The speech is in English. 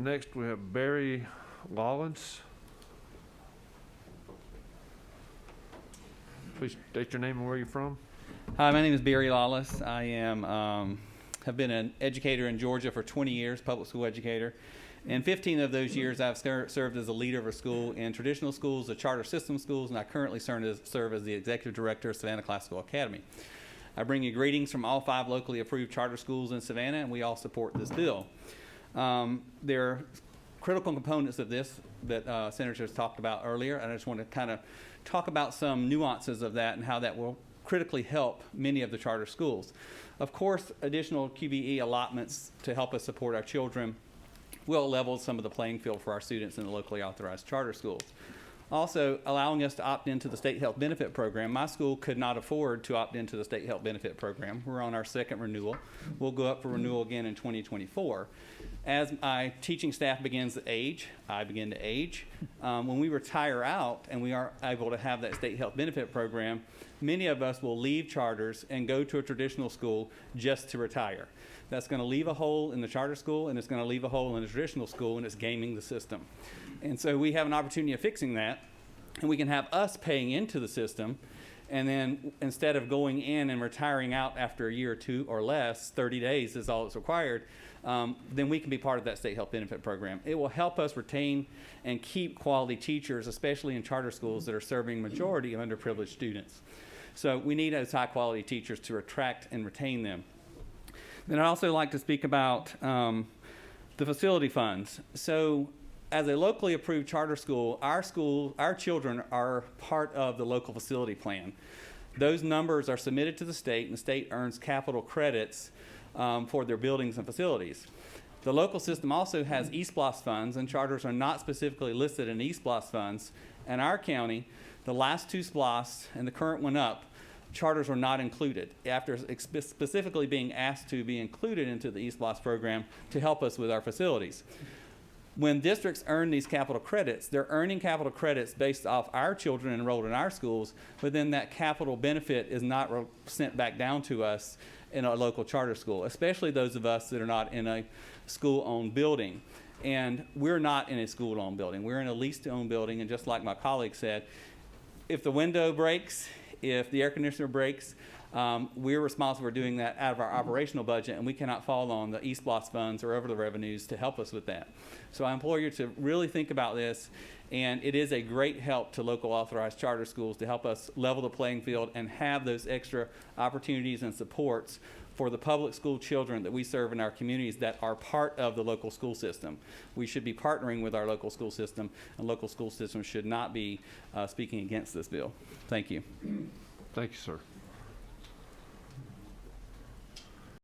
Next, we have Barry Lollis. Please state your name and where you're from. Hi, my name is Barry Lollis. I am have been an educator in Georgia for 20 years, public school educator. In 15 of those years, I've served as a leader of a school in traditional schools, the charter system schools, and I currently serve as the executive director of Savannah Classical Academy. I bring you greetings from all 5 locally approved charter schools in Savannah, and we all support this bill. There are critical components of this that Senators talked about earlier, and I just want to kind of talk about some nuances of that and how that will critically help many of the charter schools. Of course, additional QBE allotments to help us support our children will level some of the playing field for our students in the locally authorized charter schools. Also, allowing us to opt into the state health benefit program. My school could not afford to opt into the state health benefit program. We're on our 2nd renewal. We'll go up for renewal again in 2024. As my teaching staff begins to age, I begin to age. When we retire out and we aren't able to have that state health benefit program, many of us will leave charters and go to a traditional school just to retire. That's going to leave a hole in the charter school, and it's going to leave a hole in the traditional school, and it's gaming the system. And so we have an opportunity of fixing that, and we can have us paying into the system, and then instead of going in and retiring out after a year or 2 or less, 30 days is all that's required, then we can be part of that state health benefit program. It will help us retain and keep quality teachers, especially in charter schools that are serving majority of underprivileged students. So we need those high quality teachers to attract and retain them. Then I'd also like to speak about the facility funds. So as a locally approved charter school, our children are part of the local facility plan. Those numbers are submitted to the state, and the state earns capital credits for their buildings and facilities. The local system also has eSPLOST funds, and charters are not specifically listed in eSPLOST funds. In our county, the last 2 SPLOSTs and the current one up, charters were not included after specifically being asked to be included into the eSPLOST program to help us with our facilities. When districts earn these capital credits, they're earning capital credits based off our children enrolled in our schools, but then that capital benefit is not sent back down to us in a local charter school, especially those of us that are not in a school-owned building. And we're not in a school-owned building. We're in a leased-owned building, and just like my colleague said, if the window breaks, if the air conditioner breaks, we're responsible for doing that out of our operational budget, and we cannot fall on the eSPLOST funds or over the revenues to help us with that. So I implore you to really think about this, and it is a great help to local authorized charter schools to help us level the playing field and have those extra opportunities and supports for the public school children that we serve in our communities that are part of the local school system. We should be partnering with our local school system, and local school systems should not be speaking against this bill. Thank you. Thank you, sir.